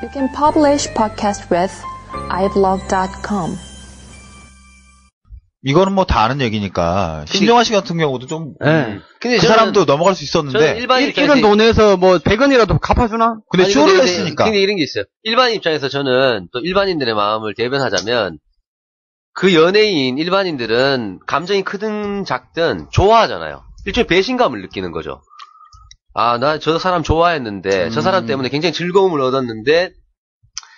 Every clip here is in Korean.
You can publish podcast with iblog.com. 이거는 뭐 다 아는 얘기니까. 신정아 씨 같은 경우도 좀. 네. 근데 그 사람도 넘어갈 수 있었는데. 이런 돈에서 뭐 100원이라도 갚아주나? 근데 쇼를 했으니까. 근데 이런 게 있어요. 일반 입장에서 저는 또 일반인들의 마음을 대변하자면 그 연예인 일반인들은 감정이 크든 작든 좋아하잖아요. 일종의 배신감을 느끼는 거죠. 아, 나 저 사람 좋아했는데 저 사람 때문에 굉장히 즐거움을 얻었는데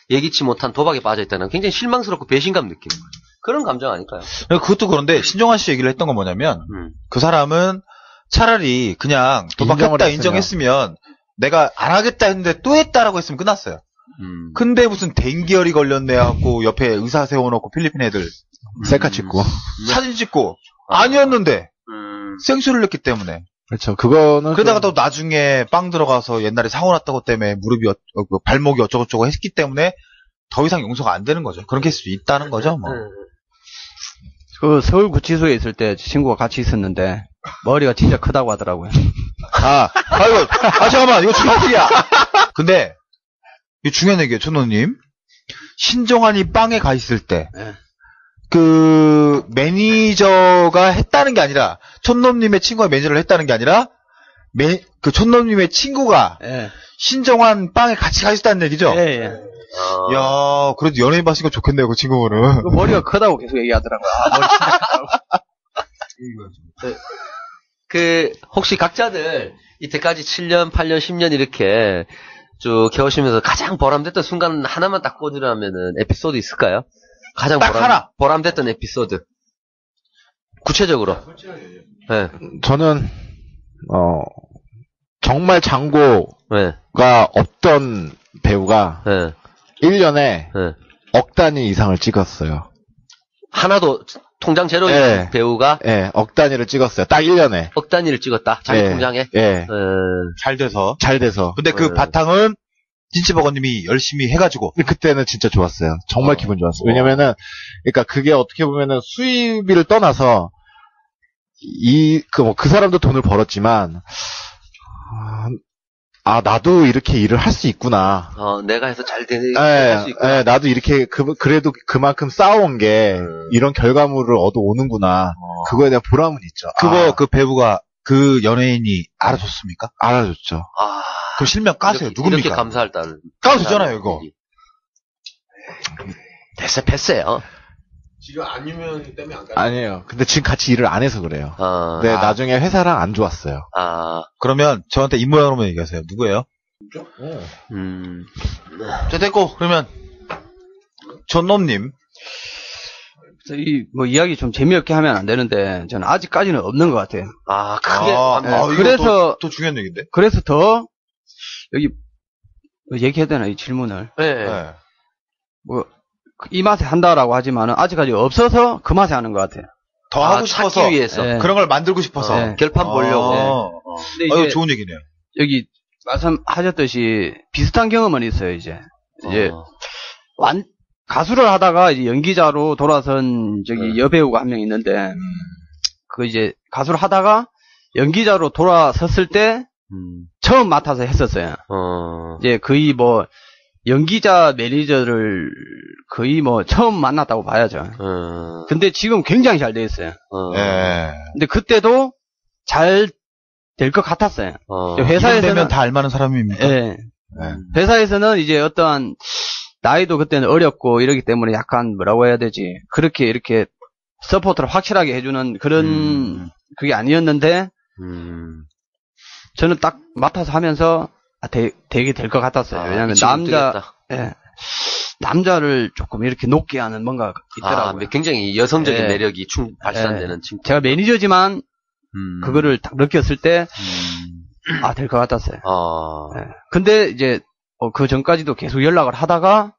예기치 못한 도박에 빠져있다는 굉장히 실망스럽고 배신감 느끼는 거예요. 그런 감정 아닐까요? 그것도 그런데 신정아 씨 얘기를 했던 건 뭐냐면 그 사람은 차라리 그냥 도박했다 인정했으면 내가 안 하겠다 했는데 또 했다라고 했으면 끝났어요. 근데 무슨 댕기열이 걸렸네 하고 옆에 의사 세워놓고 필리핀 애들 셀카 찍고 사진 찍고 아니었는데 생쇼를 냈기 때문에. 그렇죠. 그거는 그러다가 또 나중에 빵 들어가서 옛날에 사고 났다고 때문에 무릎이 발목이 어쩌고저쩌고 했기 때문에 더 이상 용서가 안 되는 거죠. 그런 케이스도 있다는 거죠. 뭐. 그 서울구치소에 있을 때 친구가 같이 있었는데 머리가 진짜 크다고 하더라고요. 아이고, 잠깐만, 이거 중요한 근데 이거 중요한 얘기예요, 촌노님. 신정환이 빵에 가 있을 때, 그 매니저가 했다는 게 아니라 촌놈님의 친구가 매니저를 했다는 게 아니라 그 촌놈님의 친구가 신정환 빵에 같이 가 있었다는 얘기죠. 야, 그래도 연예인 봤으니까 좋겠네요, 그 친구는. 그 머리가 크다고 계속 얘기하더라고요. 머리 진짜 크다고. 혹시 각자들 이때까지 7년, 8년, 10년 이렇게 쭉 겨우시면서 가장 보람됐던 순간 하나만 딱 꽂으라면은 에피소드 있을까요? 가장 보람됐던 에피소드. 구체적으로. 네. 저는, 정말 장고가 없던 배우가 1년에 억 단위 이상을 찍었어요. 하나도 통장 제로인 배우가? 억 단위를 찍었어요. 딱 1년에. 억 단위를 찍었다. 자기 통장에? 잘 돼서. 근데 그 바탕은 진치버거님이 열심히 해가지고. 그때는 진짜 좋았어요. 정말 기분 좋았어요. 왜냐면은, 그러니까 그게 어떻게 보면은 수입비를 떠나서 그 사람도 돈을 벌었지만, 나도 이렇게 일을 할 수 있구나. 내가 해서 잘 할 수 있구나. 나도 이렇게, 그래도 그만큼 쌓아온 게, 이런 결과물을 얻어오는구나. 그거에 대한 보람은 있죠. 그 배우가, 그 연예인이 알아줬습니까? 알아줬죠. 그럼 실명 까세요. 누굽니까? 이렇게 감사할 딸. 까도 되잖아요, 이거. 됐어요, 패스예요. 지금 안 유명하기 때문에 안 까요? 아니에요. 근데 지금 같이 일을 안 해서 그래요. 근데 나중에 회사랑 안 좋았어요. 그러면 저한테 입모양으로만 얘기하세요. 누구예요? 진짜? 자, 됐고, 그러면, 전놈님. 이야기 좀 재미없게 하면 안 되는데, 저는 아직까지는 없는 것 같아요. 크게. 그래서, 또 중요한 얘기인데? 그래서 더, 여기, 얘기해야 되나, 이 질문을. 이 맛에 한다라고 하지만은, 아직까지 없어서 그 맛에 하는 것 같아요. 더 하고 싶어서. 찾기 위해서. 그런 걸 만들고 싶어서. 결판 보려고. 근데 이제 좋은 얘기네요. 여기, 말씀하셨듯이, 비슷한 경험은 있어요, 이제. 가수를 하다가 이제 연기자로 돌아선 여배우가 한 명 있는데, 이제 가수를 하다가 연기자로 돌아섰을 때, 처음 맡아서 했었어요. 이제 거의 연기자 매니저를 거의 처음 만났다고 봐야죠. 근데 지금 굉장히 잘 돼 있어요. 근데 그때도 잘 될 것 같았어요. 회사에서는 다 알만한 사람입니다. 회사에서는 이제 어떠한 나이도 그때는 어렸고 이러기 때문에 약간 뭐라고 해야 되지? 그렇게 이렇게 서포트를 확실하게 해주는 그런 그게 아니었는데 저는 딱 맡아서 하면서 되게 될 것 같았어요. 왜냐하면 남자를 조금 이렇게 높게 하는 뭔가 있더라고요. 굉장히 여성적인 매력이 발산되는 친구. 제가 매니저지만 그거를 딱 느꼈을 때 될 것 같았어요. 근데 이제 그 전까지도 계속 연락을 하다가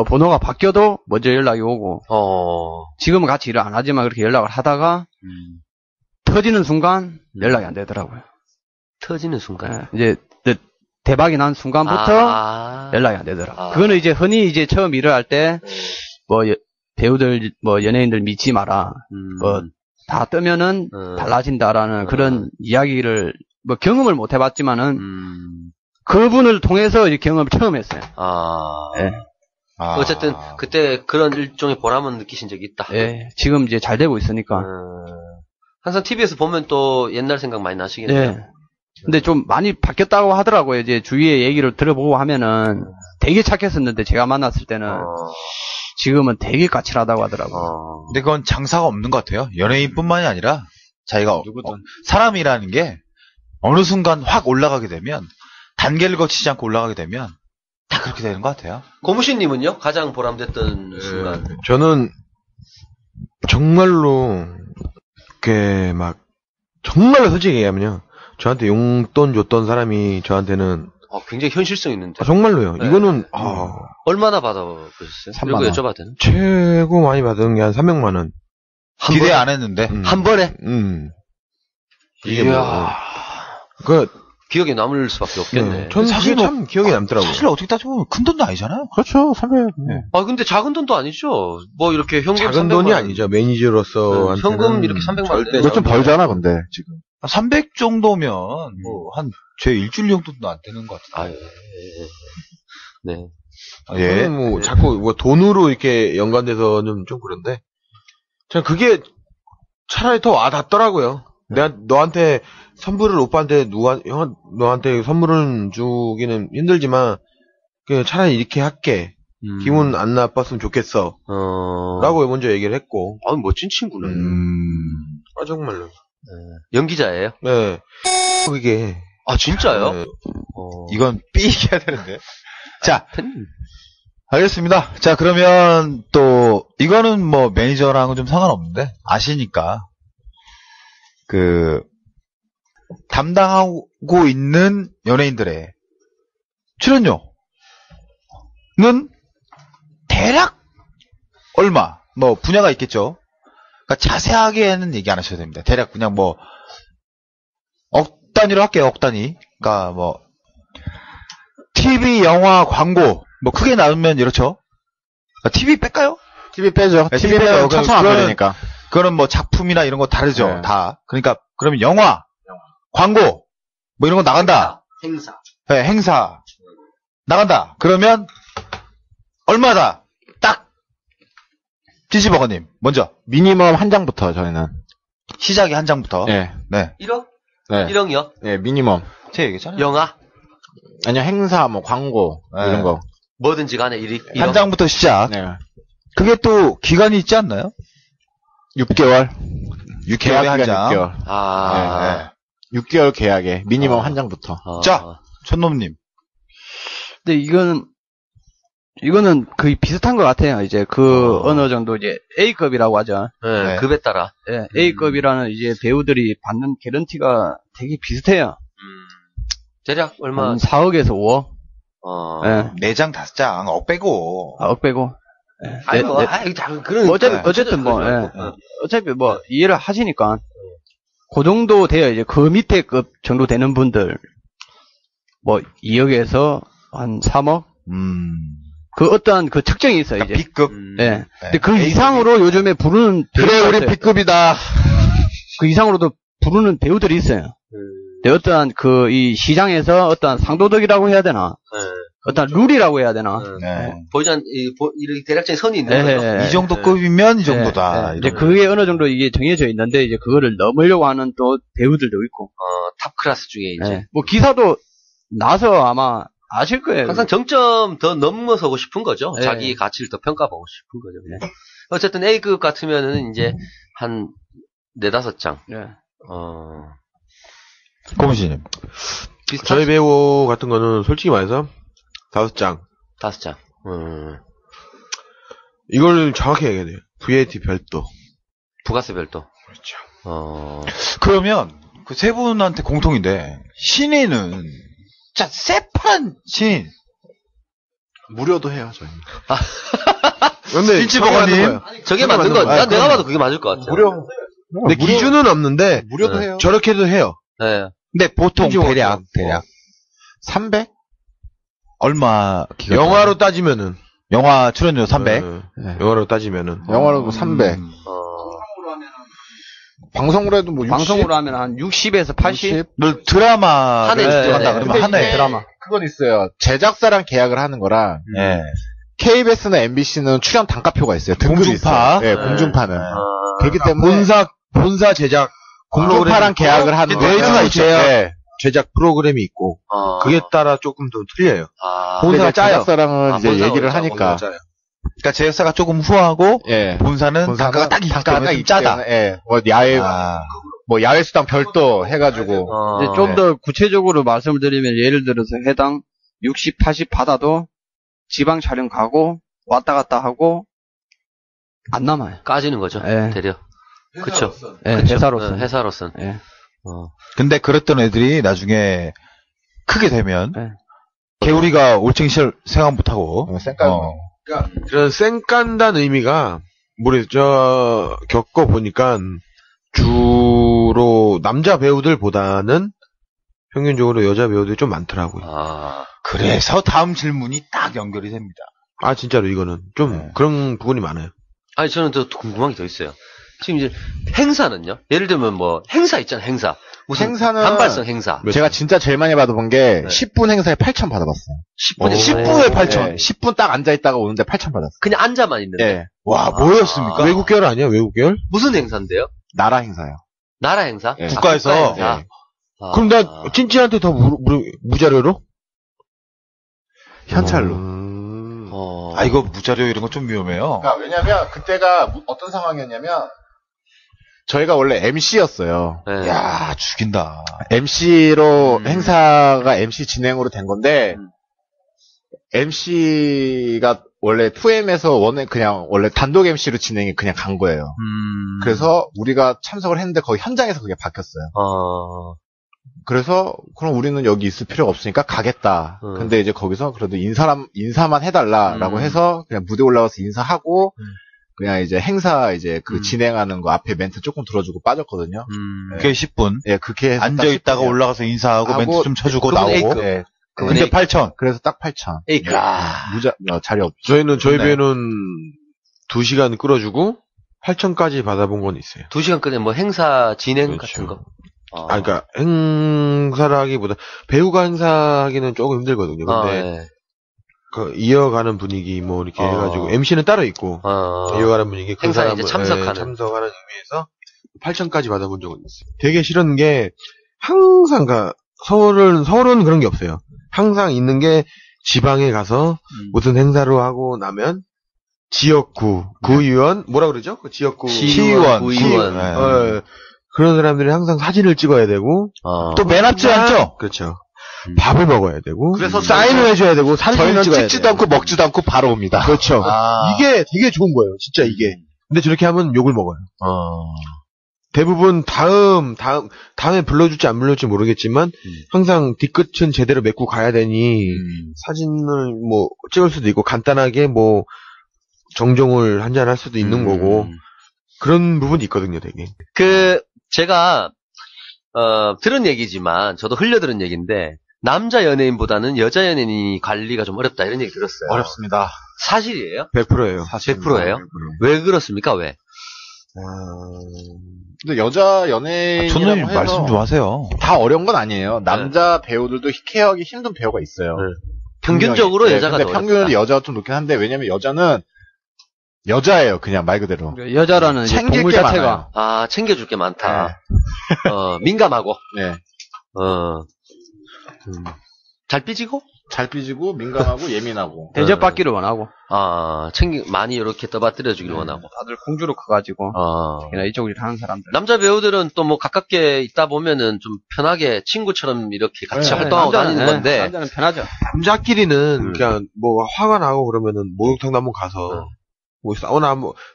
번호가 바뀌어도 먼저 연락이 오고 지금은 같이 일을 안 하지만 그렇게 연락을 하다가 터지는 순간 연락이 안 되더라고요. 터지는 순간? 이제 대박이 난 순간부터 연락이 안 되더라고요. 그거는 이제 흔히 이제 처음 일을 할 때 배우들 연예인들 믿지 마라. 다 뜨면은 달라진다라는 그런 이야기를 경험을 못 해봤지만은 그분을 통해서 이 경험을 처음 했어요. 예. 어쨌든 그때 그런 일종의 보람은 느끼신 적이 있다. 예. 지금 이제 잘 되고 있으니까. 항상 TV에서 보면 또 옛날 생각 많이 나시겠네요. 예. 근데 좀 많이 바뀌었다고 하더라고요. 이제 주위의 얘기를 들어보고 하면은 되게 착했었는데 제가 만났을 때는 지금은 되게 까칠하다고 하더라고요. 근데 그건 장사가 없는 것 같아요. 연예인뿐만이 아니라 자기가 사람이라는 게 어느 순간 확 올라가게 되면 단계를 거치지 않고 올라가게 되면 다 그렇게 되는 것 같아요. 고무신님은요? 가장 보람됐던 순간. 저는 정말로 정말로 솔직히 얘기하면요. 저한테 용돈 줬던 사람이 저한테는 굉장히 현실성 있는데. 정말로요. 네. 이거는 얼마나 받아보셨어요? 3만 원. 이거 여쭤봐도 되나? 최고 많이 받은 게 한 300만 원. 기대 안 했는데. 한 번에? 이게 이야. 기억에 남을 수밖에 없겠네. 전 사실 참 기억에 남더라고요. 사실 어떻게 따지면 큰 돈도 아니잖아요. 그렇죠. 300. 네. 근데 작은 돈도 아니죠. 뭐 이렇게 현금 작은 300만 돈이 원. 아니죠. 매니저로서. 현금 이렇게 300만 원. 이거 좀 벌잖아, 근데, 지금. 300 정도면 제 일주일 정도도 안 되는 것 같아요. 네. 예. 자꾸 돈으로 이렇게 연관돼서는 좀 그런데. 전 그게 차라리 더 와닿더라고요. 내가 너한테 선물을 오빠한테 너한테 선물을 주기는 힘들지만 차라리 이렇게 할게. 기분 안 나빴으면 좋겠어. 라고 먼저 얘기를 했고. 멋진 친구네. 정말로. 연기자예요? 네. 그게. 진짜요? 네. 이건 삐 해야 되는데. 자, 알겠습니다. 자, 그러면 또 이거는 뭐 매니저랑은 좀 상관없는데 아시니까 담당하고 있는 연예인들의 출연료는 대략 얼마? 뭐 분야가 있겠죠. 그러니까 자세하게는 얘기 안 하셔도 됩니다. 대략 그냥 뭐 억 단위로 할게요. 억 단위. 그러니까 뭐 TV, 영화, 광고 뭐 크게 나누면 이렇죠. TV 뺄까요? TV 빼죠. 네, TV 빼요. 빼면 차차 안 되니까. 그거는 뭐 작품이나 이런 거 다르죠. 네. 다. 그러니까 그러면 영화, 광고 뭐 이런 거 나간다. 행사. 네, 행사 나간다. 그러면 얼마다? 딱 찌찌버거님 먼저 미니멈 한 장부터, 저희는. 시작이 한 장부터. 네. 네. 1억? 네. 1억이요? 네, 미니멈. 제가 얘기했잖아요. 영화? 아니요, 행사, 뭐, 광고, 네. 이런 거. 뭐든지 간에 1억. 한 장부터 시작. 네. 그게 또 기간이 있지 않나요? 6개월. 6개월에 계약 한 기간 장. 6개월. 네. 6개월 계약에 미니멈 한 장부터. 자, 천놈님. 근데 이거는 거의 비슷한 것 같아요. 이제 어느 정도 이제 A급이라고 하죠. 네. 급에 따라. 예, A급이라는 이제 배우들이 받는 개런티가 되게 비슷해요. 대략 얼마? 한 4억에서 5억. 예. 4장 5장 억 빼고. 억 빼고. 그런. 어쨌든 뭐, 예. 어차피 뭐, 이해를 하시니까. 그 정도 돼요. 이제 그 밑에 급 정도 되는 분들. 뭐, 2억에서 한 3억? 그 어떠한 그 특정이 있어요, 이제. B급. 예. 근데 그 이상으로 요즘에 부르는 그래, 배우가 우리 있어요. B급이다. 그 이상으로도 부르는 배우들이 있어요. 근데 어떠한 이 시장에서 어떠한 상도덕이라고 해야 되나? 어떠한 룰이라고 해야 되나? 네. 보이지 이렇게 대략적인 선이 있는 예, 거죠. 예, 이 정도 급이면 이 정도다. 예, 예. 이제 이런 그게 어느 정도 이게 정해져 있는데, 이제 그거를 넘으려고 하는 또 배우들도 있고. 탑 클래스 중에 이제. 예. 뭐 기사도 나서 아마 아실 거예요. 항상 정점 더 넘어서고 싶은 거죠. 예. 자기 가치를 더 평가하고 싶은 거죠. 어쨌든 A급 같으면은 이제 한 4-5장. 예. 고무신님. 저희 배우 같은 거는 솔직히 말해서 5장. 5장. 이걸 정확히 얘기해야 돼요. VAT 별도. 부가세 별도. 그렇죠. 그러면 그 세 분한테 공통인데 신인은 진짜 새파란 신인. 무료도 해요, 저희. 근데 찐찌버거님. 저게 맞는 거, 내가 봐도 그게 맞을 것 같아요. 무료. 근데 기준은 없는데 무료도 해요. 저렇게도 해요. 네. 근데 보통 찐찌버거. 대략 300? 얼마 기간? 영화로 따지면은. 영화 출연료 300. 영화로 따지면은. 영화로도 300. 방송으로 해도 뭐 60? 방송으로 하면 한 60에서 80? 너 드라마 한 해 한다 네. 그러면 한 해. 드라마. 그건 있어요. 제작사랑 계약을 하는 거랑 예. KBS나 MBC는 출연 단가표가 있어요. 등급이 공중파? 있어요. 네, 공중파는. 그렇기 때문에 본사 제작 공중파랑 계약을 하는 레이트가 거예요. 있죠. 네. 제작 프로그램이 있고 그에 따라 조금 더 틀려요. 본사가 짜요. 아, 제작사랑은 이제 본사가 얘기를 짜고, 하니까. 그러니까 제작사가 조금 후하고 예. 본사는 단가가 딱 있다면 좀 있기 짜다. 때문에, 예. 뭐 야외 아. 뭐 야외 수당 별도 해가지고 이제 좀 더 구체적으로 말씀을 드리면 예를 들어서 해당 60, 80 받아도 지방 촬영 가고 왔다 갔다 하고 안 남아요. 까지는 거죠. 예. 대려. 그쵸. 예, 그쵸. 회사로서. 회사로서는. 예. 근데 그랬던 애들이 나중에 크게 되면 네. 개우리가 올챙이 생각 못하고 쌩까요. 그러니까 그런 쌩깐다는 의미가 모르겠죠. 겪어보니까 주로 남자 배우들보다는 평균적으로 여자 배우들이 좀 많더라고요. 그래서 다음 질문이 딱 연결이 됩니다. 아 진짜로 이거는 좀 네. 그런 부분이 많아요. 아니, 저는 더 궁금한 게 더 있어요. 지금 이제 행사는요? 예를 들면 뭐, 행사 있잖아요, 행사. 무슨 행사는 단발성 행사. 제가 진짜 제일 많이 받아본 게 네. 10분 행사에 8,000 받아봤어요. 10분에 10분에 8,000. 10분 딱 앉아있다가 오는데 8,000 받았어요. 그냥 앉아만 있는데. 예. 와, 뭐였습니까? 외국 계열 아니야? 외국 계열? 무슨 행사인데요? 나라 행사요. 나라 행사? 예. 국가에서. 국가 행사? 예. 그럼 나 찐찌한테 더 무자료로? 현찰로. 아, 이거 무자료 이런 거 좀 위험해요. 그러니까 왜냐면 그때가 어떤 상황이었냐면 저희가 원래 MC였어요. 네. 야, 죽인다. MC로 행사가 MC 진행으로 된 건데 음. MC가 원래 2M에서 그냥 원래 단독 MC로 진행이 그냥 간 거예요. 그래서 우리가 참석을 했는데 거기 현장에서 그게 바뀌었어요. 그래서 그럼 우리는 여기 있을 필요가 없으니까 가겠다. 근데 이제 거기서 그래도 인사만 해달라라고 해서 그냥 무대 올라가서 인사하고 그냥 이제 행사 이제 진행하는 거 앞에 멘트 조금 들어주고 빠졌거든요. 그게 10분. 예, 그렇게 해서 앉아 있다가 올라가서 인사하고 멘트 좀 쳐주고 그분 나오고. A급. 예. 근데 8,000. 그래서 딱 8,000. A급. 자리 없죠. 저희 네. 배우는 2시간 끌어주고 8,000까지 받아본 건 있어요. 2시간 끄내 뭐 행사 진행 그렇죠. 같은 거. 그러니까 행사라기보다 배우가 행사하기는 조금 힘들거든요. 근데 네. 그 이어가는 분위기 뭐 이렇게 해가지고 MC는 따로 있고 이어가는 분위기 그 행사에 이제 사람은, 참석하는. 참석하는 의미에서 8,000까지 받아본 적은 있어요. 되게 싫은 게 항상 서울은 그런 게 없어요. 항상 있는 게 지방에 가서 무슨 행사로 하고 나면 지역구 구의원 뭐라 그러죠? 그 지역구 시의원. 구의원. 네. 그런 사람들이 항상 사진을 찍어야 되고 또 맨 앞줄 앉죠? 그렇죠. 밥을 먹어야 되고 그래서 사인을 해줘야 되고 사진을 저희는 찍어야 찍지도 돼요. 않고 먹지도 않고 바로 옵니다. 그렇죠. 아. 이게 되게 좋은 거예요. 진짜 이게. 근데 저렇게 하면 욕을 먹어요. 대부분 다음에 불러줄지 안 불러줄지 모르겠지만 항상 뒤끝은 제대로 메고 가야 되니 사진을 뭐 찍을 수도 있고 간단하게 뭐 정종을 한잔 할 수도 있는 거고 그런 부분이 있거든요, 되게. 제가, 들은 얘기지만, 저도 흘려들은 얘기인데, 남자 연예인보다는 여자 연예인이 관리가 좀 어렵다, 이런 얘기 들었어요. 어렵습니다. 사실이에요? 100%예요. 100%예요? 왜 그렇습니까, 왜? 근데 여자 연예인이라고 촌노님 해서 말씀 좀 하세요. 다 어려운 건 아니에요. 남자 배우들도 케어하기 힘든 배우가 있어요. 평균적으로 네, 여자가 근데 더 평균은 어렵다. 여자가 좀 높긴 한데 왜냐면 여자는 여자예요, 그냥 말 그대로. 여자라는 이제 챙길 동물 게 자체가 많아요. 챙겨줄 게 많다. 민감하고, 네. 잘 삐지고? 잘 삐지고 민감하고 예민하고. 대접받기를 원하고 많이 이렇게 떠받들여 주길 원하고. 다들 공주로 커가지고 그냥 이쪽으로 일하는 사람들. 남자 배우들은 또 뭐 가깝게 있다 보면은 좀 편하게 친구처럼 이렇게 같이 네, 활동하고 다니는 건데. 남자는 편하죠. 남자끼리는 그냥 뭐 화가 나고 그러면은 목욕탕도 한번 가서 뭐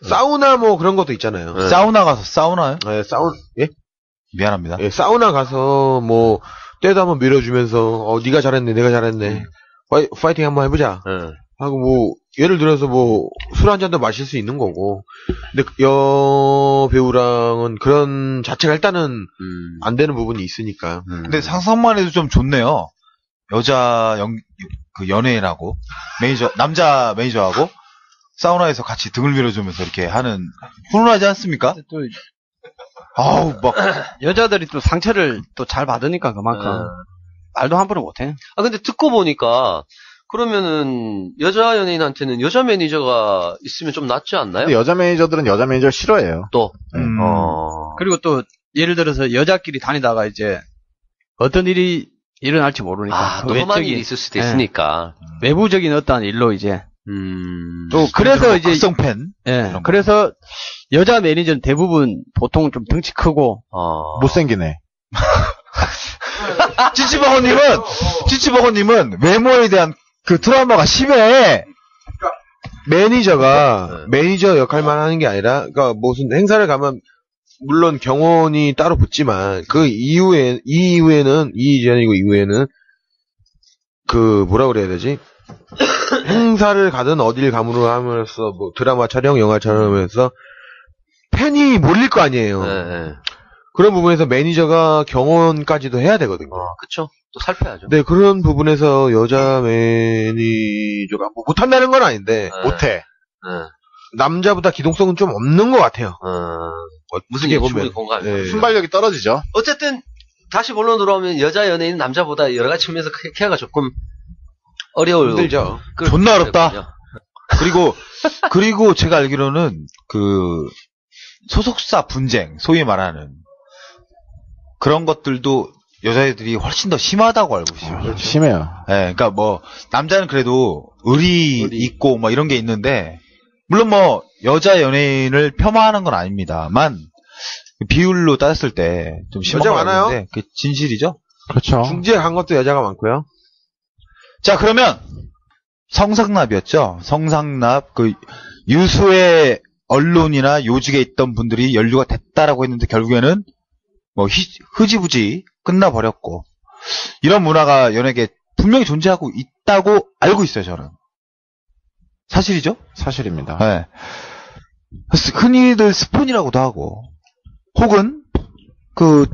사우나 뭐 그런 것도 있잖아요. 사우나 가서 사우나요? 네, 미안합니다. 예, 사우나 가서 뭐 때도 한번 밀어주면서 네가 잘했네, 내가 잘했네, 파이팅 한번 해보자 하고 뭐 예를 들어서 뭐 술 한 잔도 마실 수 있는 거고. 근데 여 배우랑은 그런 자체가 일단은 안 되는 부분이 있으니까. 근데 상상만 해도 좀 좋네요. 여자 연예인하고 남자 매니저하고 사우나에서 같이 등을 밀어주면서 이렇게 하는 훈훈하지 않습니까? 또 아우, 막. 여자들이 또 상처를 또 잘 받으니까 그만큼 말도 함부로 못해. 아, 근데 듣고 보니까, 그러면은, 여자 연예인한테는 여자 매니저가 있으면 좀 낫지 않나요? 근데 여자 매니저들은 여자 매니저를 싫어해요. 또. 그리고 또 예를 들어서 여자끼리 다니다가 이제 어떤 일이 일어날지 모르니까. 또 험한 일이 있을 수도 있으니까. 외부적인 어떠한 일로 이제. 또, 그래서 이제. 극성팬. 예. 그래서 여자 매니저는 대부분 보통 좀 덩치 크고. 못생기네. 찌찌버거님은 외모에 대한 그 트라우마가 심해. 매니저가 매니저 역할만 하는 게 아니라, 그러니까 무슨 행사를 가면 물론 경호원이 따로 붙지만 그 이후에는 그 뭐라 그래야 되지? 행사를 가든 어딜 가므로 하면서 뭐 드라마 촬영, 영화 촬영하면서 팬이 몰릴 거 아니에요. 네. 그런 부분에서 매니저가 경호원까지도 해야 되거든요. 그쵸. 또 살펴야죠. 네, 그런 부분에서 여자 매니저가 뭐 못한다는 건 아닌데 못해. 남자보다 기동성은 좀 없는 것 같아요. 무슨 어떻게 충분히 보면. 공감이. 네. 순발력이 떨어지죠. 어쨌든 다시 본론 들어오면 여자 연예인은 남자보다 여러 가지 측면에서 케어가 조금 어려울. 힘들죠. 존나 어렵다. 그리고 제가 알기로는 그 소속사 분쟁, 소위 말하는 그런 것들도 여자애들이 훨씬 더 심하다고 알고 있어요. 심해요. 네, 그러니까 뭐 남자는 그래도 의리 있고 뭐 이런 게 있는데 물론 뭐 여자 연예인을 폄하하는 건 아닙니다만 비율로 따졌을 때 좀 심한 여자 거 많아요? 같은데 그 진실이죠. 그렇죠. 중재한 것도 여자가 많고요. 자 그러면 성상납이었죠. 성상납 그 유수의 언론이나 요직에 있던 분들이 연루가 됐다라고 했는데 결국에는 뭐 흐지부지 끝나버렸고 이런 문화가 연예계에 분명히 존재하고 있다고 알고 있어요. 저는 사실이죠? 사실입니다. 네. 흔히들 스폰이라고도 하고 혹은 그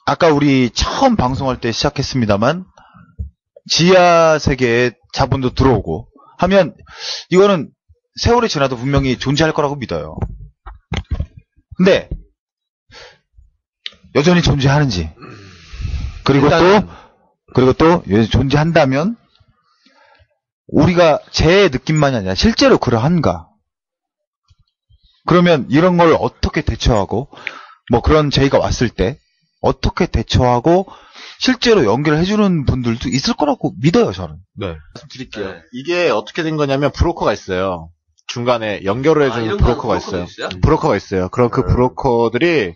아까 우리 처음 방송할 때 시작했습니다만 지하 세계에 자본도 들어오고 하면 이거는 세월이 지나도 분명히 존재할 거라고 믿어요. 근데 여전히 존재하는지 그리고 또 여전히 존재한다면 우리가 제 느낌만이 아니라 실제로 그러한가? 그러면 이런 걸 어떻게 대처하고 뭐 그런 제의가 왔을 때 어떻게 대처하고 실제로 연결을 해주는 분들도 있을 거라고 믿어요, 저는. 네. 말씀드릴게요. 이게 어떻게 된 거냐면 브로커가 있어요. 중간에 연결을 해주는 브로커가 있어요. 브로커가 있어요. 그럼 그 브로커들이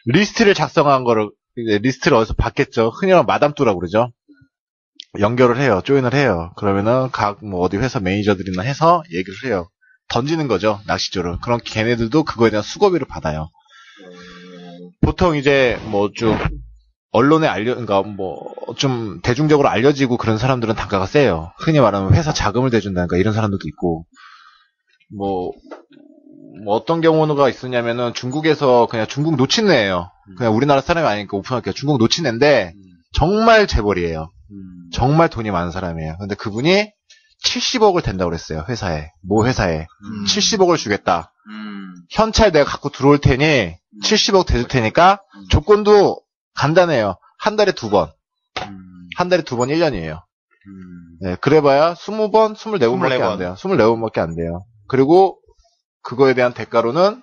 리스트를 작성한 거를 이제 리스트를 어디서 받겠죠. 흔히 말하면 마담뚜라고 그러죠. 연결을 해요. 조인을 해요. 그러면은 각 뭐 어디 회사 매니저들이나 해서 얘기를 해요. 던지는 거죠. 낚시줄을. 그럼 걔네들도 그거에 대한 수고비를 받아요. 보통 이제 뭐 좀 언론에 그러니까 뭐 좀 대중적으로 알려지고 그런 사람들은 단가가 세요. 흔히 말하면 회사 자금을 대준다니까 이런 사람들도 있고 뭐 어떤 경우가 있었냐면은 중국에서 그냥 중국 노친네예요. 그냥 우리나라 사람이 아니니까 오픈할게요. 중국 노친네인데 정말 재벌이에요. 정말 돈이 많은 사람이에요. 근데 그분이 70억을 댄다고 그랬어요. 회사에. 모 회사에. 70억을 주겠다. 현찰 내가 갖고 들어올 테니 70억 대줄 테니까 조건도 간단해요. 한 달에 2번. 한 달에 2번 1년이에요. 네, 그래봐야 20번, 24번밖에 안 돼요. 24번밖에 안 돼요. 그리고 그거에 대한 대가로는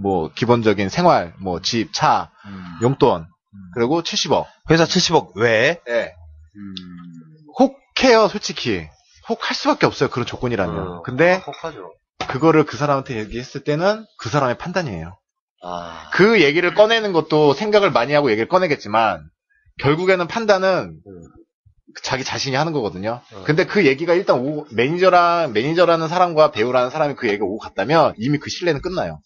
뭐 기본적인 생활, 뭐 집, 차, 용돈, 그리고 70억. 회사 70억 외에? 네. 혹해요, 솔직히. 혹할 수밖에 없어요, 그런 조건이라면. 근데 혹하죠. 그거를 그 사람한테 얘기했을 때는 그 사람의 판단이에요. 그 얘기를 꺼내는 것도 생각을 많이 하고 얘기를 꺼내겠지만 결국에는 판단은 자기 자신이 하는 거거든요. 근데 그 얘기가 일단 매니저라는 사람과 배우라는 사람이 그 얘기가 오고 갔다면 이미 그 신뢰는 끝나요.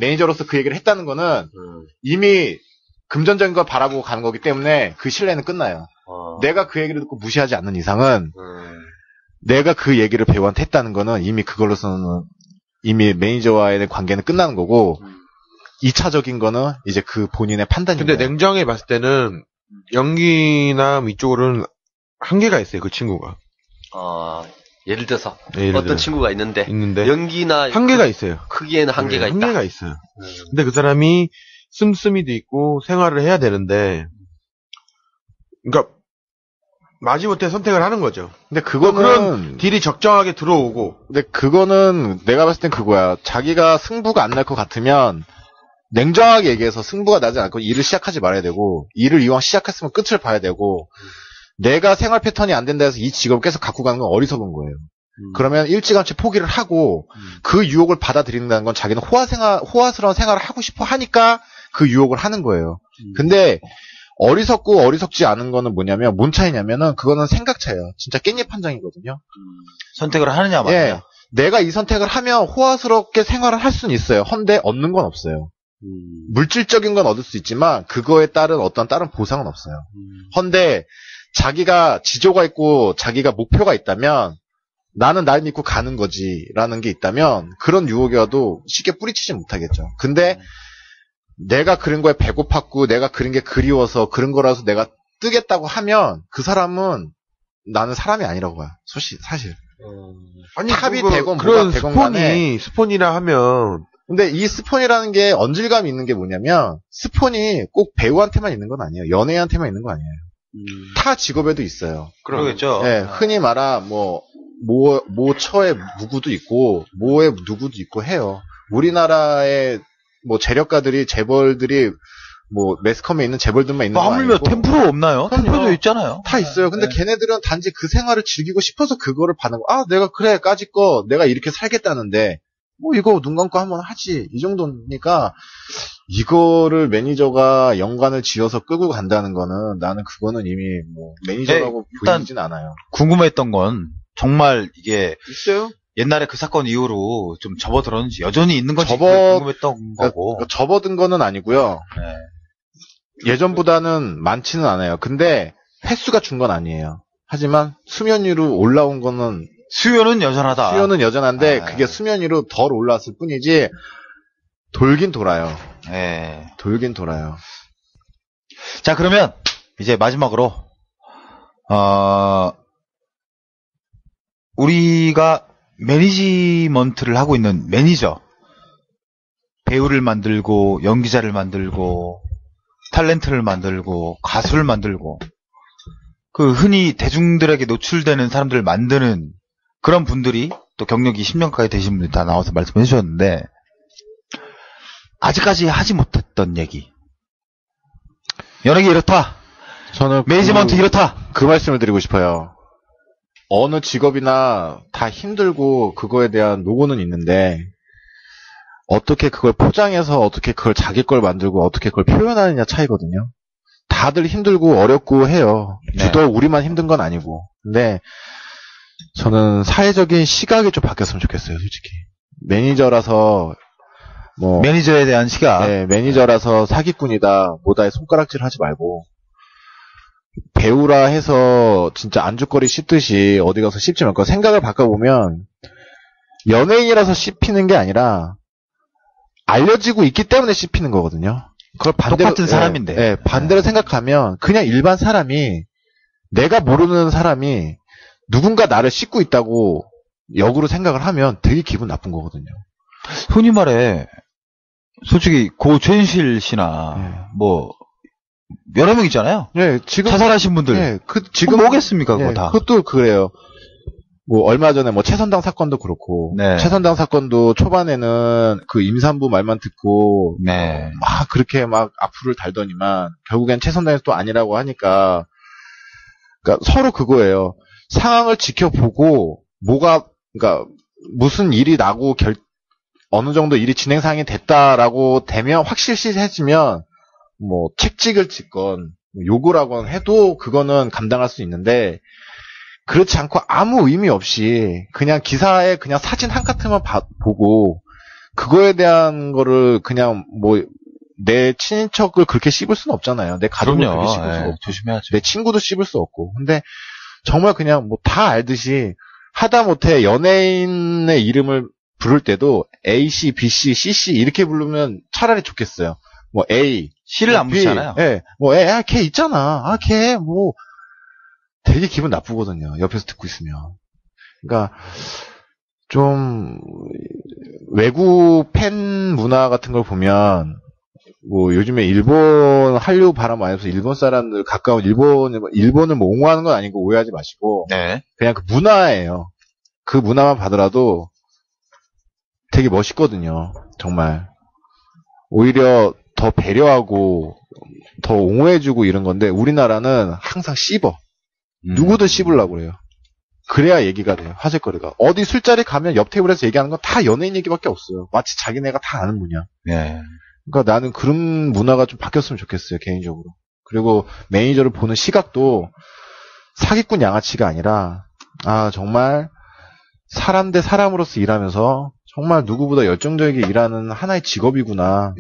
매니저로서 그 얘기를 했다는 거는 이미 금전적인 걸 바라보고 가는 거기 때문에 그 신뢰는 끝나요. 내가 그 얘기를 듣고 무시하지 않는 이상은 내가 그 얘기를 배우한테 했다는 거는 이미 그걸로서는 이미 매니저와의 관계는 끝나는 거고 2차적인 거는 이제 그 본인의 판단인 근데 거예요. 냉정히 봤을 때는 연기나 이쪽으로는 한계가 있어요. 그 친구가. 예를 들어서 네, 어떤 친구가 있는데 있는데 연기나 한계가 있어요. 크기에는 한계가 네, 있다. 한계가 있어요. 근데 그 사람이 씀씀이도 있고 생활을 해야 되는데, 그러니까 마지못해 선택을 하는 거죠. 근데 그거는 그런 딜이 적정하게 들어오고. 근데 그거는 내가 봤을 땐 그거야. 자기가 승부가 안 날 것 같으면 냉정하게 얘기해서 승부가 나지 않고 일을 시작하지 말아야 되고, 일을 이왕 시작했으면 끝을 봐야 되고, 내가 생활 패턴이 안 된다 해서 이 직업을 계속 갖고 가는 건 어리석은 거예요. 그러면 일찌감치 포기를 하고 그 유혹을 받아들인다는 건 자기는 호화스러운 생활을 하고 싶어 하니까 그 유혹을 하는 거예요. 근데 어리석고 어리석지 않은 거는 뭐냐면, 뭔 차이냐면은 그거는 생각 차이예요. 진짜 깻잎 판정이거든요. 선택을 하느냐 마느냐. 예, 내가 이 선택을 하면 호화스럽게 생활을 할 수는 있어요. 헌데 얻는 건 없어요. 물질적인 건 얻을 수 있지만 그거에 따른 어떤 다른 보상은 없어요. 헌데 자기가 지조가 있고 자기가 목표가 있다면, 나는 날 믿고 가는 거지라는 게 있다면 그런 유혹이 와도 쉽게 뿌리치지 못하겠죠. 근데 내가 그린 거에 배고팠고 내가 그린 게 그리워서 그런 거라서 내가 뜨겠다고 하면 그 사람은 나는 사람이 아니라고 봐요. 사실. 아니, 탑이 그거, 되건 그런 뭐가 되건 간에. 스폰이라 하면. 근데 이 스폰이라는 게 언질감이 있는 게 뭐냐면, 스폰이 꼭 배우한테만 있는 건 아니에요. 연예인한테만 있는 거 아니에요. 타 직업에도 있어요. 그러겠죠. 예, 흔히 말하 모 처의 누구도 있고 모의 누구도 있고 해요. 우리나라의 뭐 재력가들이, 재벌들이 뭐 매스컴에 있는 재벌들만 있는 거 하물며 아니고 템프로 없나요? 그럼요. 템프로도 있잖아요. 다 있어요. 근데 네. 걔네들은 단지 그 생활을 즐기고 싶어서 그거를 받는 거. 아, 내가 그래 까짓거 내가 이렇게 살겠다는데 뭐 이거 눈 감고 한번 하지, 이 정도니까 이거를 매니저가 연관을 지어서 끌고 간다는 거는, 나는 그거는 이미 뭐 매니저라고 일단 보이진 않아요. 궁금했던 건 정말 이게 있어요? 옛날에 그 사건 이후로 좀 접어들었는지 여전히 있는 건지 궁금했던 거고. 그러니까 접어든 거는 아니고요. 네. 예전보다는 많지는 않아요. 근데 횟수가 준 건 아니에요. 하지만 수면 위로 올라온 거는, 수요는 여전하다. 수요는 여전한데 아. 그게 수면 위로 덜 올라왔을 뿐이지 돌긴 돌아요. 네. 돌긴 돌아요. 자, 그러면 이제 마지막으로 우리가 매니지먼트를 하고 있는 매니저, 배우를 만들고 연기자를 만들고 탤런트를 만들고 가수를 만들고 그 흔히 대중들에게 노출되는 사람들을 만드는 그런 분들이, 또 경력이 10년 가까이 되신 분들이 다 나와서 말씀해 주셨는데, 아직까지 하지 못했던 얘기. 연예계 이렇다. 저는 매니지먼트 이렇다. 그 말씀을 드리고 싶어요. 어느 직업이나 다 힘들고 그거에 대한 노고는 있는데, 어떻게 그걸 포장해서 어떻게 그걸 자기 걸 만들고 어떻게 그걸 표현하느냐 차이거든요. 다들 힘들고 어렵고 해요. 네. 유독 우리만 힘든 건 아니고. 근데 저는 사회적인 시각이 좀 바뀌었으면 좋겠어요, 솔직히. 매니저라서 뭐 매니저에 대한 시각. 네, 매니저라서 사기꾼이다 뭐다에 손가락질 하지 말고, 배우라 해서 진짜 안주거리 씹듯이 어디 가서 씹지 말고 생각을 바꿔보면, 연예인이라서 씹히는 게 아니라 알려지고 있기 때문에 씹히는 거거든요. 그걸 반대로, 똑같은 사람인데. 예, 반대로 생각하면 그냥 일반 사람이, 내가 모르는 사람이 누군가 나를 씹고 있다고 역으로 생각을 하면 되게 기분 나쁜 거거든요. 흔히 말해, 솔직히 고최인실 씨나 뭐 여러 명 있잖아요. 예, 지금 자살하신 분들. 예, 지금 뭐겠습니까, 그거 다. 그것도 그래요. 뭐 얼마 전에 뭐 최선당 사건도 그렇고, 네. 최선당 사건도 초반에는 그 임산부 말만 듣고 네. 막 그렇게 막 악플을 달더니만 결국엔 최선당에서 또 아니라고 하니까, 그러니까 서로 그거예요. 상황을 지켜보고 그러니까 무슨 일이 나고 어느 정도 일이 진행 상황이 됐다라고 되면, 확실시해지면 뭐 책찍을 찍건 욕을 하건 해도 그거는 감당할 수 있는데, 그렇지 않고 아무 의미 없이 그냥 기사에 그냥 사진 한 카트만 보고 그거에 대한 거를 그냥 뭐 내 친인척을 그렇게 씹을 수는 없잖아요. 내 가족을 그럼요. 그렇게 씹을 수 예, 없고, 조심해야죠. 내 친구도 씹을 수 없고. 근데 정말 그냥 뭐 다 알듯이, 하다못해 연예인의 이름을 부를 때도 AC, BC, CC 이렇게 부르면 차라리 좋겠어요. 뭐 A, C를 안 B, 붙이잖아요. 예, 뭐 걔 있잖아. 걔 뭐 되게 기분 나쁘거든요. 옆에서 듣고 있으면. 그러니까 좀 외국 팬 문화 같은 걸 보면, 뭐 요즘에 일본 한류 바람 많이 불어서 일본 사람들 가까운 일본을 뭐 옹호하는 건 아니고 오해하지 마시고 네. 그냥 그 문화예요. 그 문화만 봐더라도 되게 멋있거든요. 정말 오히려 더 배려하고 더 옹호해주고 이런 건데 우리나라는 항상 씹어. 누구든 씹으려고 그래요. 그래야 얘기가 돼요. 화제거리가. 어디 술자리 가면 옆 테이블에서 얘기하는 건 다 연예인 얘기밖에 없어요. 마치 자기네가 다 아는 분야. 네. 그러니까 나는 그런 문화가 좀 바뀌었으면 좋겠어요. 개인적으로. 그리고 매니저를 보는 시각도 사기꾼 양아치가 아니라 정말 사람 대 사람으로서 일하면서 정말 누구보다 열정적이게 일하는 하나의 직업이구나.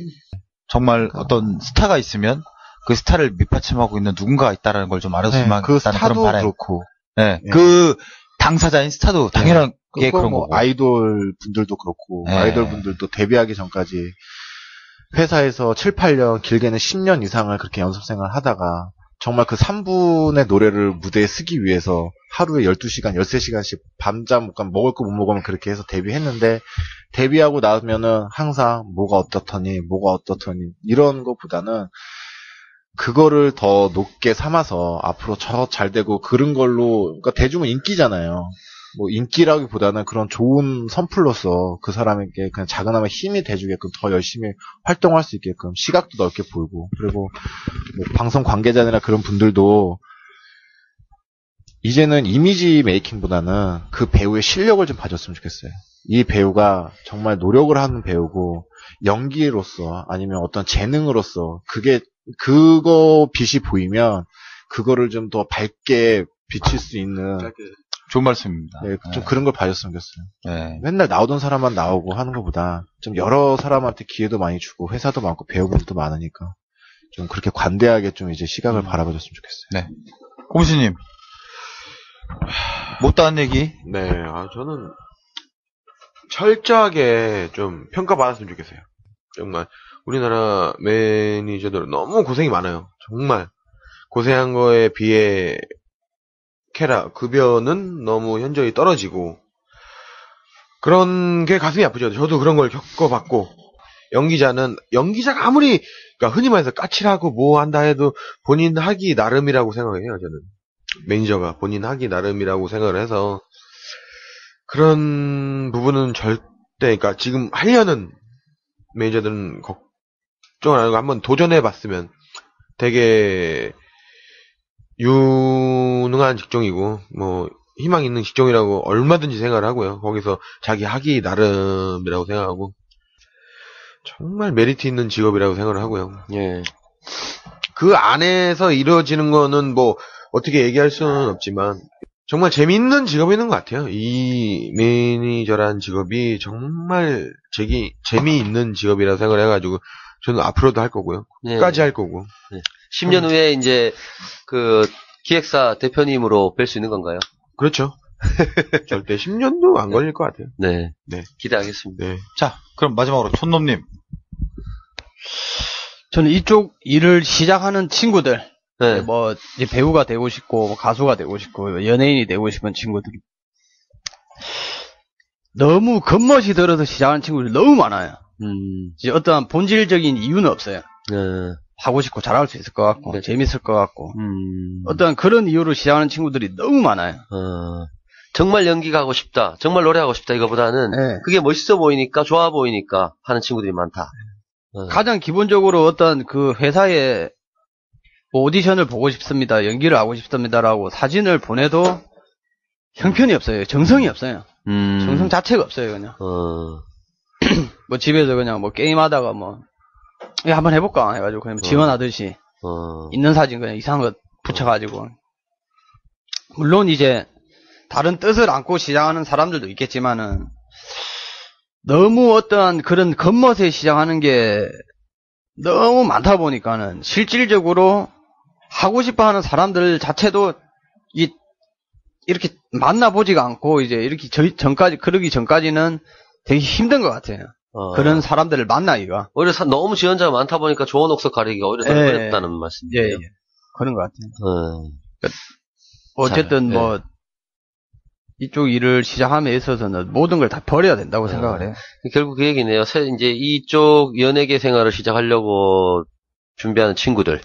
정말 어떤 스타가 있으면 그 스타를 밑받침하고 있는 누군가가 있다라는 걸 좀 알았으면 하겠다는 그 스타도 그런 바람. 그렇고. 네. 그 당사자인 스타도 당연하게 그런 뭐 거고. 아이돌 분들도 그렇고. 네. 아이돌 분들도 데뷔하기 전까지 회사에서 7, 8년, 길게는 10년 이상을 그렇게 연습생활을 하다가 정말 그 3분의 노래를 무대에 쓰기 위해서 하루에 12시간, 13시간씩 밤잠 못 가면 먹을 거 못 먹으면 그렇게 해서 데뷔했는데 데뷔하고 나면은 항상 뭐가 어떻더니 이런 거보다는 그거를 더 높게 삼아서 앞으로 저 잘 되고 그런 걸로 그러니까 대중은 인기잖아요. 뭐 인기라기보다는 그런 좋은 선플로서 그 사람에게 그냥 작은나마 힘이 돼주게끔 더 열심히 활동할 수 있게끔 시각도 넓게 보이고 그리고 뭐 방송 관계자들이나 그런 분들도 이제는 이미지 메이킹보다는 그 배우의 실력을 좀 봐줬으면 좋겠어요. 이 배우가 정말 노력을 하는 배우고 연기로서 아니면 어떤 재능으로서 그거 빛이 보이면 그거를 좀 더 밝게 비칠 수 있는 좋은 말씀입니다. 네, 좀 그런 걸 봐줬으면 좋겠어요. 네. 맨날 나오던 사람만 나오고 하는 것보다 좀 여러 사람한테 기회도 많이 주고 회사도 많고 배우분들도 많으니까 좀 그렇게 관대하게 좀 이제 시각을 바라봐줬으면 좋겠어요. 네. 고무신님 못다한 얘기? 네, 저는 철저하게 좀 평가받았으면 좋겠어요. 정말 우리나라 매니저들은 너무 고생이 많아요. 정말 고생한 거에 비해 급여는 너무 현저히 떨어지고 그런 게 가슴이 아프죠. 저도 그런 걸 겪어봤고 연기자가 아무리 그러니까 흔히 말해서 까칠하고 뭐 한다 해도 본인 하기 나름이라고 생각을 해요. 저는 매니저가 본인 하기 나름이라고 생각을 해서 그런 부분은 절대 그러니까 지금 하려는 매니저들은 걱정을 안 하고 한번 도전해봤으면 되게 유능한 직종이고 뭐 희망 있는 직종이라고 얼마든지 생각을 하고요. 거기서 자기 하기 나름이라고 생각하고 정말 메리트 있는 직업이라고 생각을 하고요. 예. 그 안에서 이루어지는 거는 뭐 어떻게 얘기할 수는 없지만 정말 재미있는 직업인 것 같아요. 이 매니저라는 직업이 정말 재미있는 직업이라고 생각을 해가지고 저는 앞으로도 할 거고요. 끝까지 할 거고. 10년 후에 이제 그 기획사 대표님으로 뵐 수 있는 건가요? 그렇죠. 절대 10년도 안 걸릴 것 같아요. 네. 네. 기대하겠습니다. 네. 자, 그럼 마지막으로 촌놈님. 저는 이쪽 일을 시작하는 친구들, 네. 뭐 이제 배우가 되고 싶고 뭐 가수가 되고 싶고 연예인이 되고 싶은 친구들이 너무 겉멋이 들어서 시작하는 친구들이 너무 많아요. 이제 어떠한 본질적인 이유는 없어요. 하고 싶고 잘할 수 있을 것 같고 네. 재밌을 것 같고 어떠한 그런 이유로 시작하는 친구들이 너무 많아요. 정말 연기가 하고 싶다, 정말 노래하고 싶다 이거보다는 네. 그게 멋있어 보이니까 좋아 보이니까 하는 친구들이 많다. 가장 기본적으로 어떤 그 회사에 뭐 오디션을 보고 싶습니다, 연기를 하고 싶습니다라고 사진을 보내도 형편이 없어요. 정성이 없어요. 정성 자체가 없어요. 그냥 뭐 집에서 그냥 뭐 게임하다가 뭐 야, 한번 해볼까 해가지고 그냥 지원하듯이 있는 사진 그냥 이상한 거 붙여가지고 물론 이제 다른 뜻을 안고 시작하는 사람들도 있겠지만은 너무 어떠한 그런 겉멋에 시작하는 게 너무 많다 보니까는 실질적으로 하고 싶어하는 사람들 자체도 이렇게 만나보지가 않고 이제 이렇게 그러기 전까지는 되게 힘든 것 같아요. 그런 사람들을 만나기가. 오히려 너무 지원자가 많다 보니까 좋은 옥석 가리기가 오히려 더 어렵다는 말씀이에요. 예. 그런 것 같아요. 어쨌든 자, 뭐 이쪽 일을 시작함에 있어서는 모든 걸 다 버려야 된다고 생각을 해요. 결국 그 얘기네요. 이제 이쪽 연예계 생활을 시작하려고 준비하는 친구들,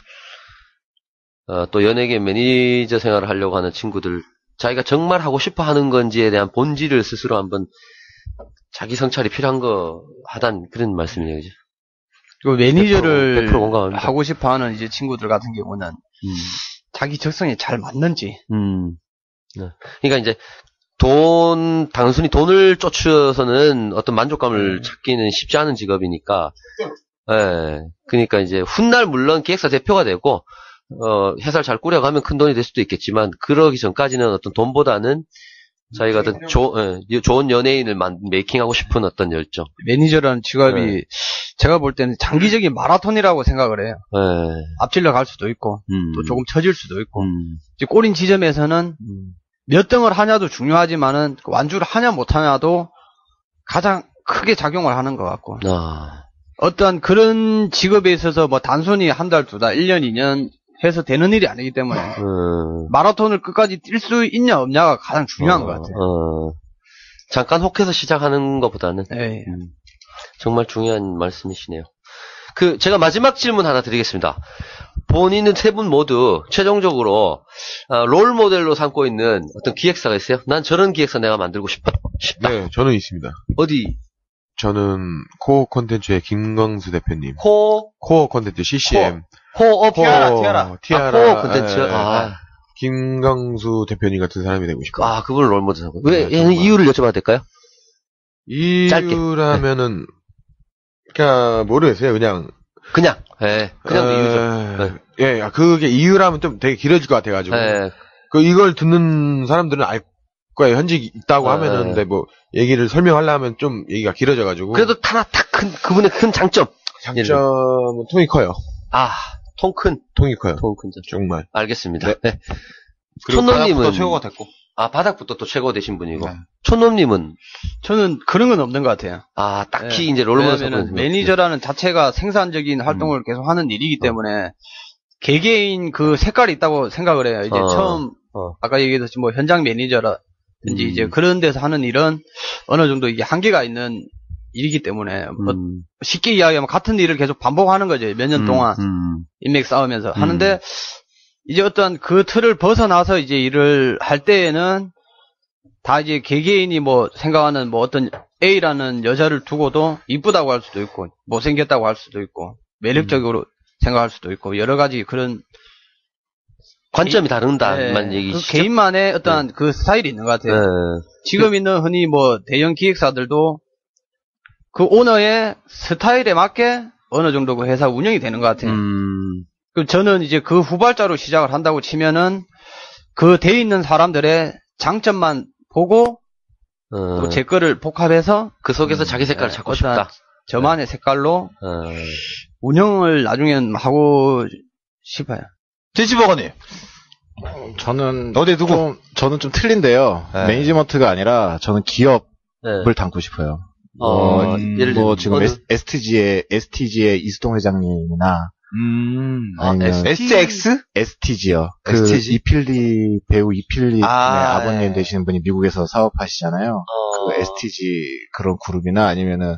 또 연예계 매니저 생활을 하려고 하는 친구들, 자기가 정말 하고 싶어 하는 건지에 대한 본질을 스스로 한번 자기 성찰이 필요한 거 하단 그런 말씀이네요. 그죠? 그리고 매니저를 100% 공감합니다. 하고 싶어 하는 이제 친구들 같은 경우는 자기 적성에 잘 맞는지. 네. 그러니까 이제 단순히 돈을 쫓아서는 어떤 만족감을 찾기는 쉽지 않은 직업이니까, 예. 그러니까 이제 훗날 물론 기획사 대표가 되고, 회사를 잘 꾸려가면 큰 돈이 될 수도 있겠지만, 그러기 전까지는 어떤 돈보다는 자기가 어떤 좋은 연예인을 메이킹하고 싶은 어떤 열정. 매니저라는 직업이 제가 볼 때는 장기적인 마라톤이라고 생각을 해요. 앞질러 갈 수도 있고, 또 조금 처질 수도 있고, 이제 꼬린 지점에서는 몇 등을 하냐도 중요하지만은 완주를 하냐 못하냐도 가장 크게 작용을 하는 것 같고 어떠한 그런 직업에 있어서 뭐 단순히 한 달, 두 달, 1년, 2년 해서 되는 일이 아니기 때문에 마라톤을 끝까지 뛸 수 있냐 없냐가 가장 중요한 것 같아요. 잠깐 혹해서 시작하는 것보다는 정말 중요한 말씀이시네요. 제가 마지막 질문 하나 드리겠습니다. 본인은 세 분 모두 최종적으로 롤 모델로 삼고 있는 어떤 기획사가 있어요? 난 저런 기획사 내가 만들고 싶다. 네, 저는 있습니다. 어디? 저는 코어 콘텐츠의 김광수 대표님. 코어 콘텐츠 CCM. 티아라. 코어 콘텐츠. 김광수 대표님 같은 사람이 되고 싶어요. 그걸 롤 모델 삼고. 왜? 이유를 여쭤봐도 될까요? 이유라면은 그냥 모르겠어요. 그냥 이유죠. 그게 이유라면 좀 되게 길어질 것 같아가지고. 이걸 듣는 사람들은 알 거예요. 현직이 있다고 하면은, 근데 뭐, 얘기를 설명하려면 좀 얘기가 길어져가지고. 그래도 그분의 큰 장점. 장점은 통이 커요. 통 큰. 통이 커요. 통 큰. 정말. 알겠습니다. 네. 촌놈님은. 최고가 됐고. 바닥부터 또 최고 되신 분이고. 촌놈님은. 저는 그런 건 없는 것 같아요. 딱히 이제 롤모델 왜냐면 매니저라는 자체가 생산적인 활동을 계속 하는 일이기 때문에 개개인 그 색깔이 있다고 생각을 해요. 이제 처음 아까 얘기했듯이 뭐 현장 매니저라든지 이제 그런 데서 하는 일은 어느 정도 이게 한계가 있는 일이기 때문에 뭐 쉽게 이야기하면 같은 일을 계속 반복하는 거죠. 몇 년 동안 인맥 쌓으면서 하는데 이제 어떤 그 틀을 벗어나서 이제 일을 할 때에는 다 이제 개개인이 뭐 생각하는 뭐 어떤 A라는 여자를 두고도 이쁘다고 할 수도 있고 못생겼다고 할 수도 있고 매력적으로 생각할 수도 있고 여러 가지 그런 관점이 다른다만 얘기시죠. 그 개인만의 어떤 그 스타일이 있는 것 같아요. 지금 있는 흔히 뭐 대형 기획사들도 그 오너의 스타일에 맞게 어느 정도 그 회사 운영이 되는 것 같아요. 저는 이제 그 후발자로 시작을 한다고 치면은 그 돼 있는 사람들의 장점만 보고 또 제 거를 복합해서 그 속에서 자기 색깔을 찾고 싶다. 저만의 색깔로 운영을 나중엔 하고 싶어요. 제지버거님. 저는 어디 두고? 저는 좀 틀린데요. 매니지먼트가 아니라 저는 기업을 담고 싶어요. 예를 들면 지금 STG의 이수동 회장님이나 아니면 SX? STG요. STG? 이필리 배우 이필리 아버님 되시는 분이 미국에서 사업하시잖아요. 그 STG 그런 그룹이나 아니면은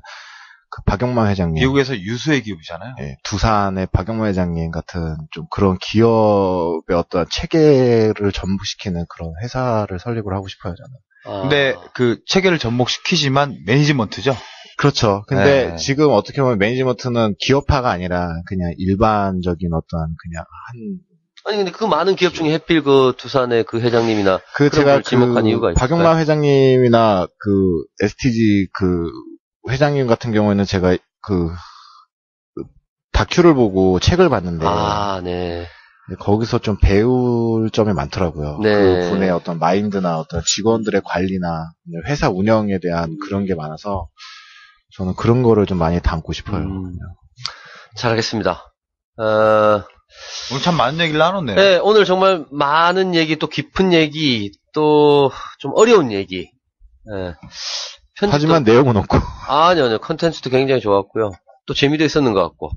그 박영만 회장님. 미국에서 유수의 기업이잖아요. 네, 두산의 박영만 회장님 같은 좀 그런 기업의 어떤 체계를 전부시키는 그런 회사를 설립을 하고 싶어요, 저는. 근데 그 체계를 접목시키지만 매니지먼트죠? 그렇죠. 근데 지금 어떻게 보면 매니지먼트는 기업화가 아니라 그냥 일반적인 어떤 그냥 아니 근데 그 많은 기업 중에 하필 그 두산의 그 회장님이나 제가 지목한 이유가 있어요. 박영만 회장님이나 그 STG 그 회장님 같은 경우에는 제가 그 다큐를 보고 책을 봤는데 네. 거기서 좀 배울 점이 많더라고요. 네. 그 분의 어떤 마인드나 어떤 직원들의 관리나 회사 운영에 대한 그런 게 많아서 저는 그런 거를 좀 많이 담고 싶어요. 잘하겠습니다. 오늘 참 많은 얘기를 나눴네요. 네, 오늘 정말 많은 얘기, 또 깊은 얘기, 또 좀 어려운 얘기. 하지만 내용은 없고. 아니요. 컨텐츠도 굉장히 좋았고요. 또 재미도 있었는 것 같고.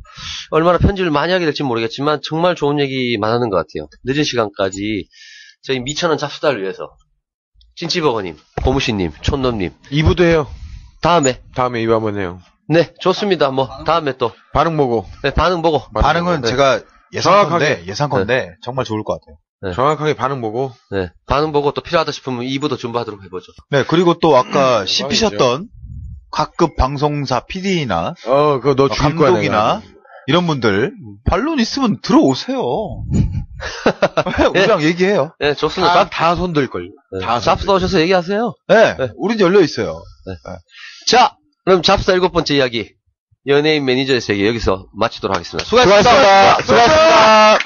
얼마나 편집을 많이 하게 될지 모르겠지만 정말 좋은 얘기 많았는 것 같아요. 늦은 시간까지 저희 미천원 잡수다를 위해서 찐찌버거님, 고무신님, 촌놈님. 2부도 해요. 다음에 2부 한번 해요. 네, 좋습니다. 뭐 다음에 또 반응 보고. 네, 반응 보고. 반응은 네. 제가 정확하게. 예상컨대 정말 좋을 것 같아요. 네. 정확하게 반응 보고. 네, 반응 보고 또 필요하다 싶으면 2부도 준비하도록 해보죠. 네, 그리고 또 아까 씹히셨던 각급 방송사 PD나 그거 너 죽일 거야, 감독이나 내가. 이런 분들 반론 있으면 들어오세요. 우리랑 얘기해요. 네, 좋습니다. 다 손들걸. 네. 다 잡스 오셔서 얘기하세요. 네, 네. 우린 열려 있어요. 자, 그럼 잡스 7번째 이야기. 연예인 매니저의 세계 여기서 마치도록 하겠습니다. 수고하셨습니다.